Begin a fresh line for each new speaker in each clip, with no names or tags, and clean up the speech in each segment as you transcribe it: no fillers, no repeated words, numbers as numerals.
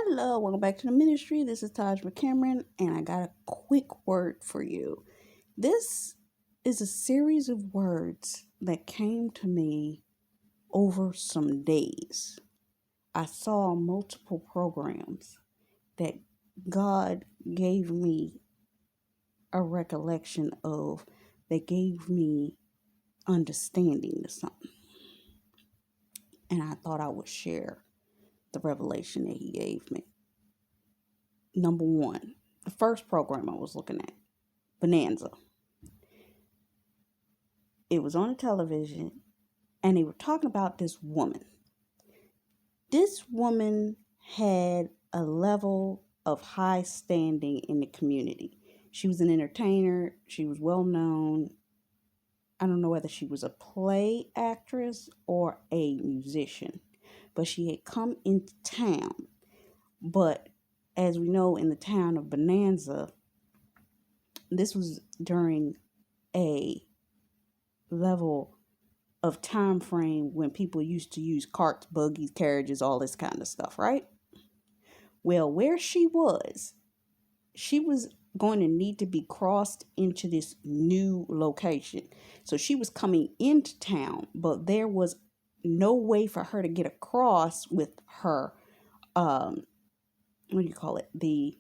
Hello, welcome back to the ministry. This is Taj McCameron, and I got a quick word for you. This is a series of words that came to me over some days. I saw multiple programs that God gave me a recollection of, that gave me understanding to something. And I thought I would share the revelation that He gave me. Number one, the first program I was looking at, Bonanza. It was on television, and they were talking about this woman. This woman had a level of high standing in the community. She was an entertainer. She was well known. I don't know whether she was a play actress or a musician, but she had come into town. But as we know, in the town of Bonanza, this was during a level of time frame when people used to use carts, buggies, carriages, all this kind of stuff, right? Well, where she was going to need to be crossed into this new location. So she was coming into town, but there was no way for her to get across with her, what do you call it? The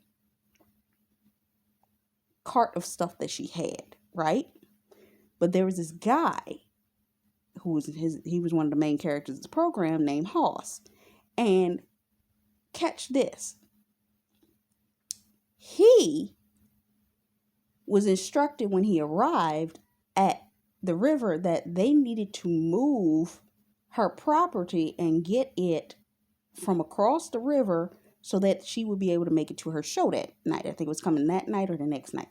cart of stuff that she had, right? But there was this guy he was one of the main characters of the program, named Hoss. And catch this. He was instructed when he arrived at the river that they needed to move her property and get it from across the river so that she would be able to make it to her show that night. I think it was coming that night or the next night.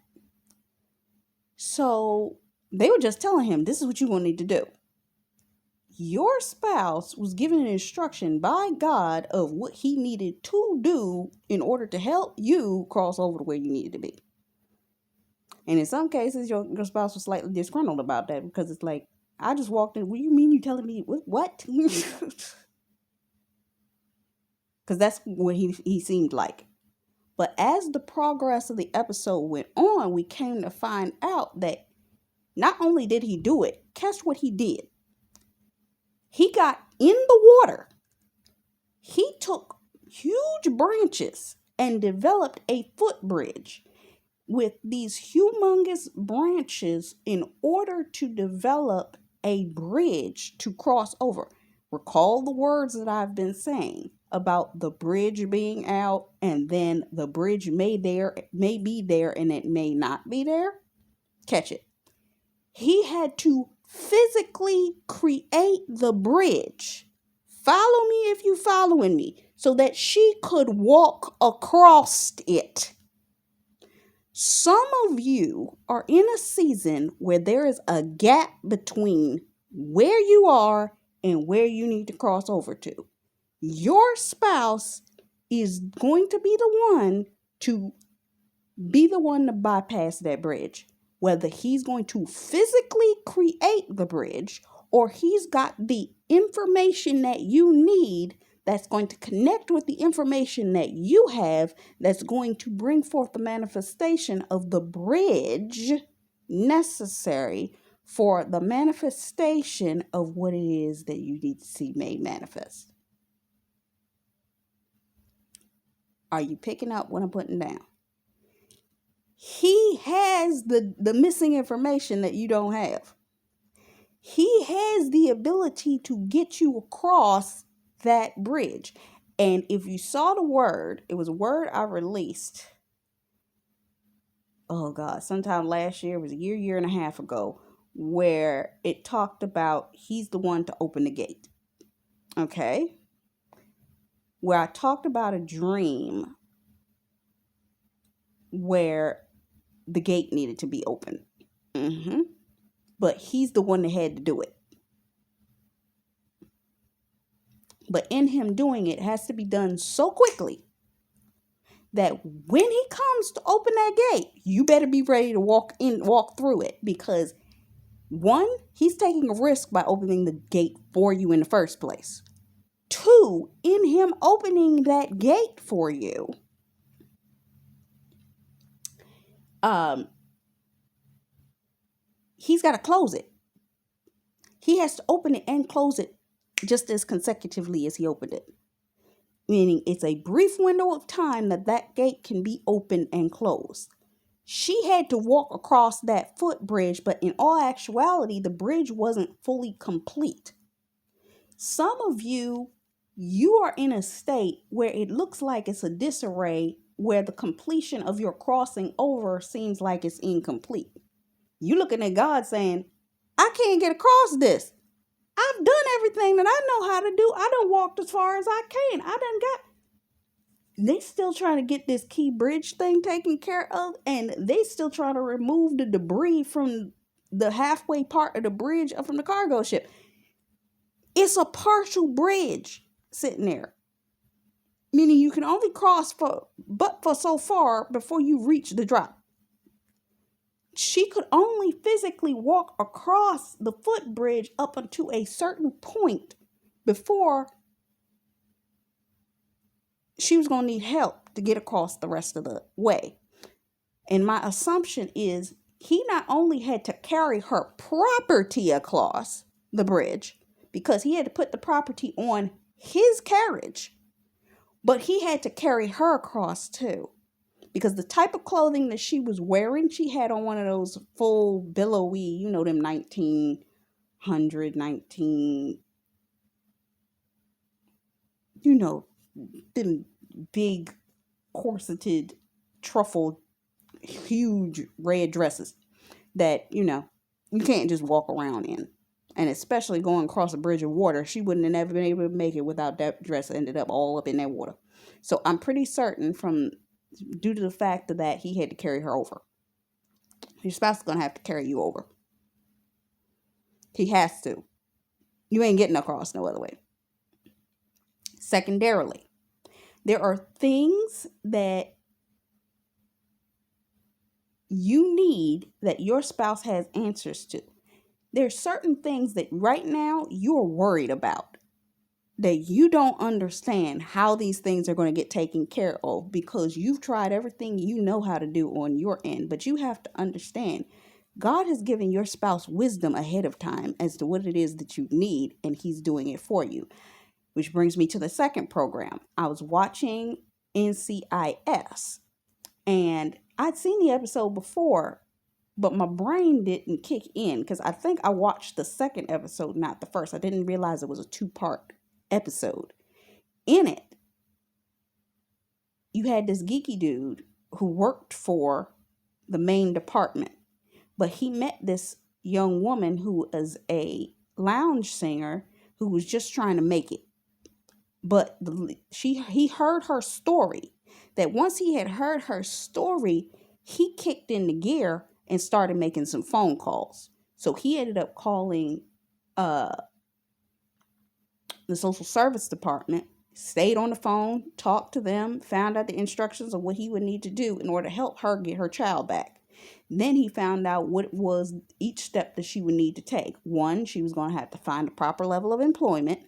So they were just telling him, this is what you're going to need to do. Your spouse was given an instruction by God of what he needed to do in order to help you cross over to where you needed to be. And in some cases, your spouse was slightly disgruntled about that, because it's like, I just walked in. What do you mean you telling me what? Because that's what he seemed like. But as the progress of the episode went on, we came to find out that not only did he do it, catch what he did. He got in the water. He took huge branches and developed a footbridge with these humongous branches in order to develop a bridge to cross over. Recall the words that I've been saying about the bridge being out, and then the bridge may be there and it may not be there. Catch it. He had to physically create the bridge. Follow me if you following me, so that she could walk across it. Some of you are in a season where there is a gap between where you are and where you need to cross over to. Your spouse is going to be the one to bypass that bridge. Whether he's going to physically create the bridge, or he's got the information that you need that's going to connect with the information that you have, that's going to bring forth the manifestation of the bridge necessary for the manifestation of what it is that you need to see made manifest. Are you picking up what I'm putting down? He has the missing information that you don't have. He has the ability to get you across that bridge. And if you saw the word, it was a word I released. Oh God, sometime last year, it was a year and a half ago, where it talked about he's the one to open the gate. Okay? Where I talked about a dream where the gate needed to be open. But he's the one that had to do it. But in him doing it, has to be done so quickly that when he comes to open that gate, you better be ready to walk through it. Because one, he's taking a risk by opening the gate for you in the first place. Two, in him opening that gate for you, he's got to close it. He has to open it and close it just as consecutively as he opened it. Meaning it's a brief window of time that gate can be opened and closed. She had to walk across that footbridge, but in all actuality, the bridge wasn't fully complete. Some of you are in a state where it looks like it's a disarray, where the completion of your crossing over seems like it's incomplete. You looking at God saying, I can't get across this. I've done everything that I know how to do. I done walked as far as I can. I done got. They still trying to get this key bridge thing taken care of, and they still trying to remove the debris from the halfway part of the bridge from the cargo ship. It's a partial bridge sitting there, meaning you can only cross for so far before you reach the drop. She could only physically walk across the footbridge up until a certain point before she was going to need help to get across the rest of the way. And my assumption is he not only had to carry her property across the bridge, because he had to put the property on his carriage, but he had to carry her across too. Because the type of clothing that she was wearing, she had on one of those full billowy, them 1900, them big corseted, truffled, huge red dresses that, you can't just walk around in. And especially going across a bridge of water, she wouldn't have never been able to make it without that dress ended up all up in that water. So I'm pretty certain due to the fact that he had to carry her over. Your spouse is going to have to carry you over. He has to. You ain't getting across no other way. Secondarily, there are things that you need that your spouse has answers to. There's certain things that right now you're worried about, that you don't understand how these things are going to get taken care of because you've tried everything you know how to do on your end. But you have to understand, God has given your spouse wisdom ahead of time as to what it is that you need, and he's doing it for you. Which brings me to the second program. I was watching NCIS, and I'd seen the episode before, but my brain didn't kick in because I think I watched the second episode, not the first. I didn't realize it was a 2-part episode. In it, you had this geeky dude who worked for the main department, but he met this young woman who is a lounge singer who was just trying to make it. But he heard her story. That once he had heard her story, he kicked into gear and started making some phone calls. So he ended up calling the social service department, stayed on the phone, talked to them, found out the instructions of what he would need to do in order to help her get her child back. Then he found out what was each step that she would need to take. 1, she was going to have to find a proper level of employment.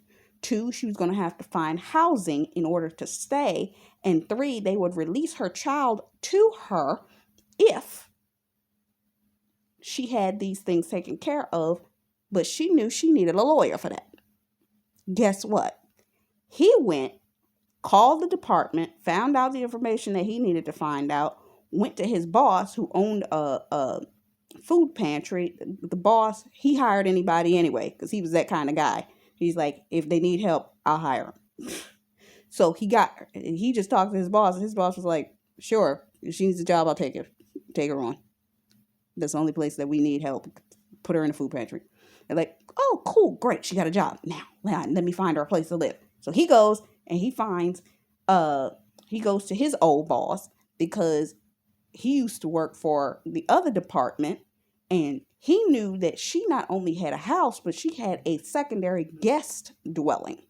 2, she was going to have to find housing in order to stay. And 3, they would release her child to her if she had these things taken care of. But she knew she needed a lawyer for that. Guess what? He went, called the department, found out the information that he needed to find out, went to his boss who owned a food pantry. The boss, he hired anybody anyway because he was that kind of guy. He's like, if they need help, I'll hire them. So he just talked to his boss, and his boss was like, sure, if she needs a job, I'll take her on. That's the only place that we need help. Put her in a food pantry. They're like, oh, cool, great, she got a job. Now, let me find her a place to live. So he goes and he goes to his old boss because he used to work for the other department, and he knew that she not only had a house, but she had a secondary guest dwelling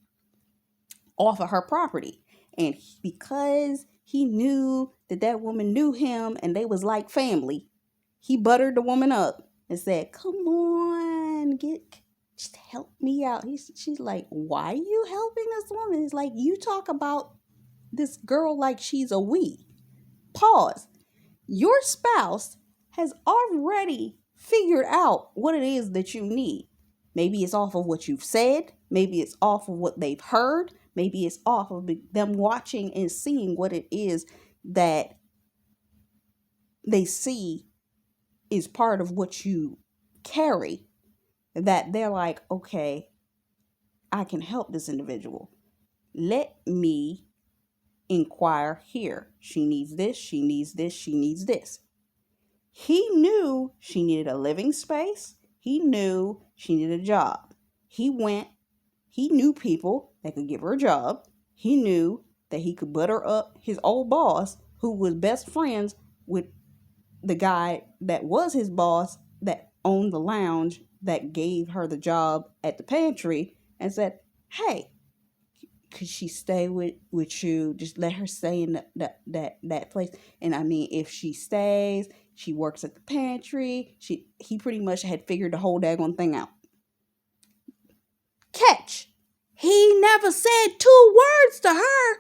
off of her property. And because he knew that woman knew him and they was like family, he buttered the woman up and said, come on, just help me out. She's like, why are you helping this woman? It's like, you talk about this girl like she's a we. Pause. Your spouse has already figured out what it is that you need. Maybe it's off of what you've said. Maybe it's off of what they've heard. Maybe it's off of them watching and seeing what it is that they see is part of what you carry, that they're like, okay, I can help this individual. Let me inquire here. She needs this, she needs this, she needs this. He knew she needed a living space. He knew she needed a job. He knew people that could give her a job. He knew that he could butter up his old boss, who was best friends with the guy that was his boss, that owned the lounge, that gave her the job at the pantry, and said, hey, could she stay with you? Just let her stay in that place. And I mean, if she stays, she works at the pantry. He pretty much had figured the whole daggone thing out. Catch. He never said 2 words to her.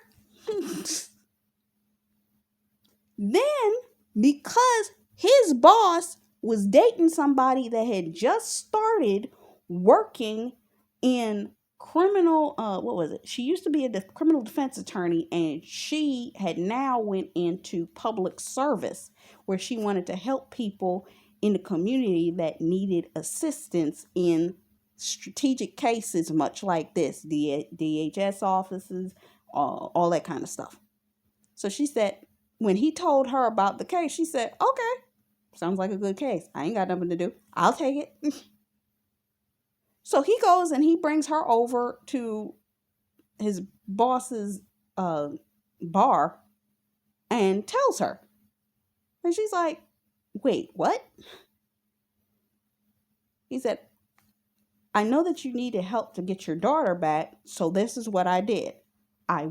Then, because his boss was dating somebody that had just started working in criminal, what was it? She used to be a criminal defense attorney, and she had now went into public service, where she wanted to help people in the community that needed assistance in strategic cases, much like this, DHS offices, all that kind of stuff. So she said, when he told her about the case, she said, okay, sounds like a good case. I ain't got nothing to do. I'll take it. So he goes and he brings her over to his boss's bar and tells her. And she's like, wait, what? He said, I know that you needed help to get your daughter back, so this is what I did. I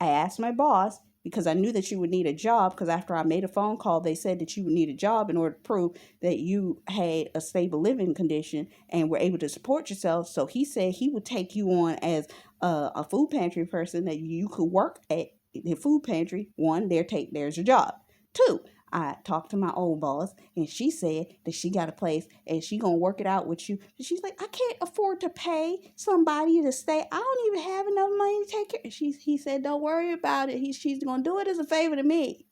asked my boss, because I knew that you would need a job, because after I made a phone call, they said that you would need a job in order to prove that you had a stable living condition and were able to support yourself. So he said he would take you on as a food pantry person, that you could work at the food pantry. 1, there's your job. 2, I talked to my old boss, and she said that she got a place and she gonna work it out with you. And she's like, I can't afford to pay somebody to stay. I don't even have enough money to take care. He said, don't worry about it. She's gonna do it as a favor to me.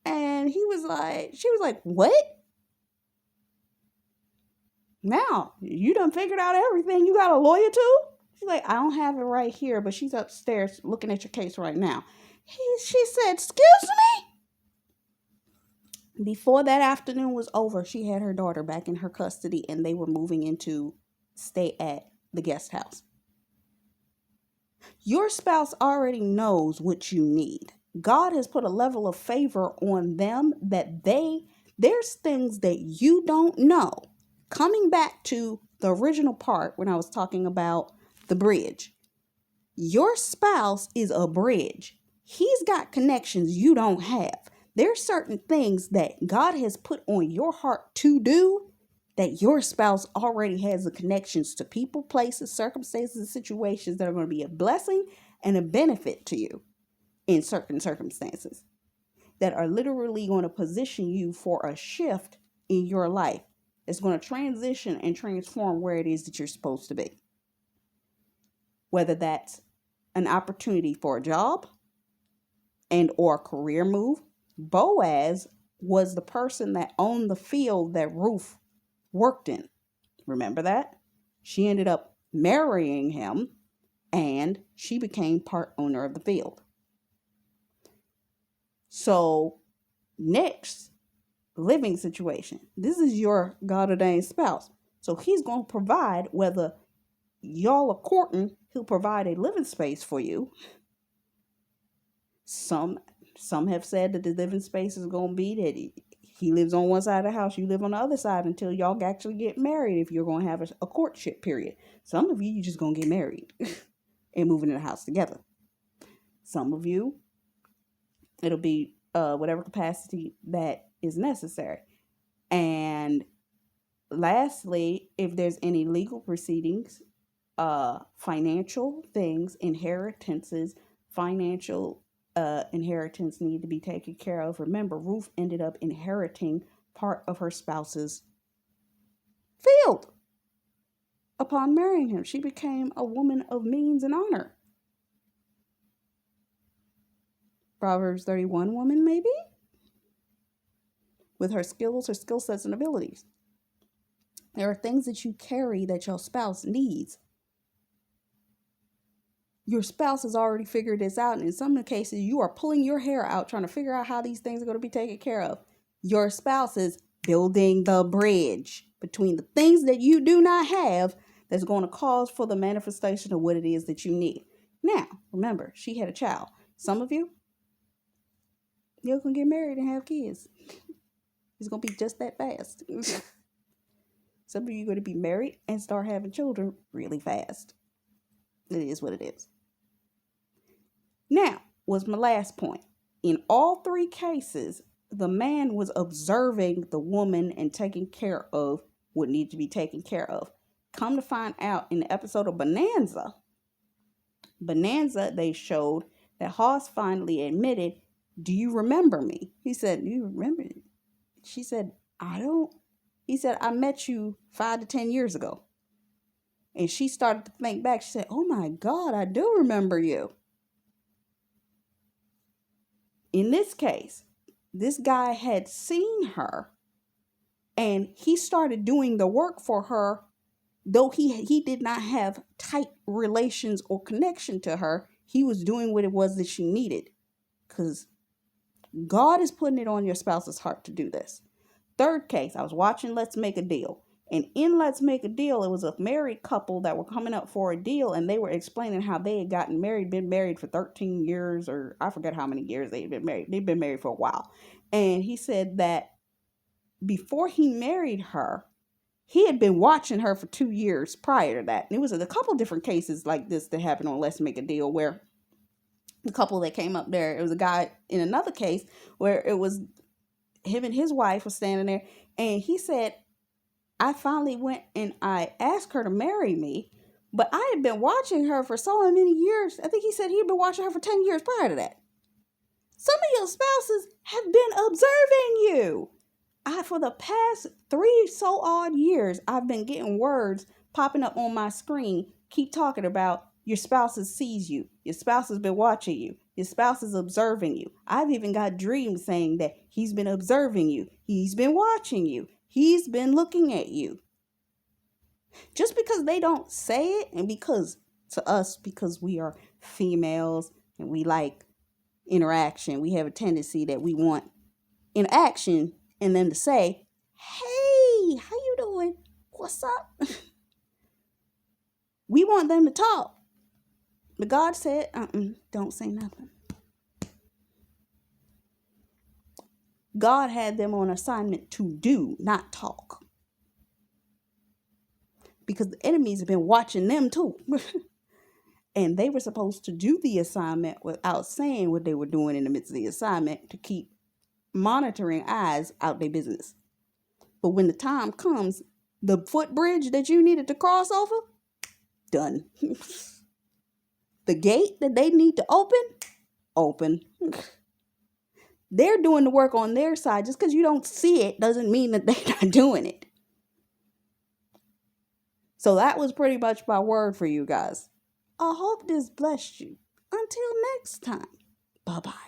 And she was like, what? Now you done figured out everything. You got a lawyer too? She's like, I don't have it right here, but she's upstairs looking at your case right now. She said, excuse me? Before that afternoon was over, she had her daughter back in her custody, and they were moving into stay at the guest house. Your spouse already knows what you need. God has put a level of favor on them that there's things that you don't know. Coming back to the original part when I was talking about the bridge. Your spouse is a bridge. He's got connections you don't have. There's certain things that God has put on your heart to do that your spouse already has the connections to people, places, circumstances, and situations that are going to be a blessing and a benefit to you in certain circumstances, that are literally going to position you for a shift in your life. It's going to transition and transform where it is that you're supposed to be. Whether that's an opportunity for a job and or a career move. Boaz was the person that owned the field that Ruth worked in. Remember that? She ended up marrying him, and she became part owner of the field. So next, living situation. This is your God-ordained spouse. So he's going to provide, whether y'all are courting, he'll provide a living space for you. Some have said that the living space is going to be that he lives on one side of the house, you live on the other side until y'all actually get married, if you're going to have a courtship period. Some of you just going to get married and move in the house together. Some of you, it'll be whatever capacity that is necessary. And Lastly, if there's any legal proceedings, financial things, inheritances, financial inheritance need to be taken care of. Remember, Ruth ended up inheriting part of her spouse's field upon marrying him. She became a woman of means and honor. Proverbs 31 woman, maybe? With her skills, her skill sets, and abilities. There are things that you carry that your spouse needs. Your spouse has already figured this out. And in some cases, you are pulling your hair out trying to figure out how these things are going to be taken care of. Your spouse is building the bridge between the things that you do not have that's going to cause for the manifestation of what it is that you need. Now, remember, she had a child. Some of you, you're going to get married and have kids. It's going to be just that fast. Some of you are going to be married and start having children really fast. It is what it is. Now, was my last point. In all three cases, the man was observing the woman and taking care of what needed to be taken care of. Come to find out, in the episode of Bonanza, they showed that Hoss finally admitted, do you remember me? He said, do you remember me? She said, I don't. He said, I met you 5 to 10 years ago. And she started to think back. She said, oh my God, I do remember you. In this case, this guy had seen her and he started doing the work for her. Though he did not have tight relations or connection to her, he was doing what it was that she needed. Because God is putting it on your spouse's heart to do this. Third case, I was watching Let's Make a Deal. And in Let's Make a Deal, it was a married couple that were coming up for a deal. And they were explaining how they had gotten married, been married for 13 years. Or I forget how many years they'd been married. They've been married for a while. And he said that before he married her, he had been watching her for 2 years prior to that. And it was a couple different cases like this that happened on Let's Make a Deal where the couple that came up there, it was a guy in another case where it was him and his wife was standing there. And he said, I finally went and I asked her to marry me, but I had been watching her for so many years. I think he said he'd been watching her for 10 years prior to that. Some of your spouses have been observing you. For the past 3 so odd years, I've been getting words popping up on my screen. Keep talking about your spouse sees you. Your spouse has been watching you. Your spouse is observing you. I've even got dreams saying that he's been observing you. He's been watching you. He's been looking at you. Just because they don't say it, and because to us, because we are females and we like interaction, we have a tendency that we want interaction and then to say, hey, how you doing? What's up? We want them to talk. But God said, don't say nothing. God had them on assignment to do, not talk. Because the enemies have been watching them too. And they were supposed to do the assignment without saying what they were doing in the midst of the assignment to keep monitoring eyes out their business. But when the time comes, the footbridge that you needed to cross over, done. The gate that they need to open. They're doing the work on their side. Just because you don't see it doesn't mean that they're not doing it. So that was pretty much my word for you guys. I hope this blessed you. Until next time. Bye-bye.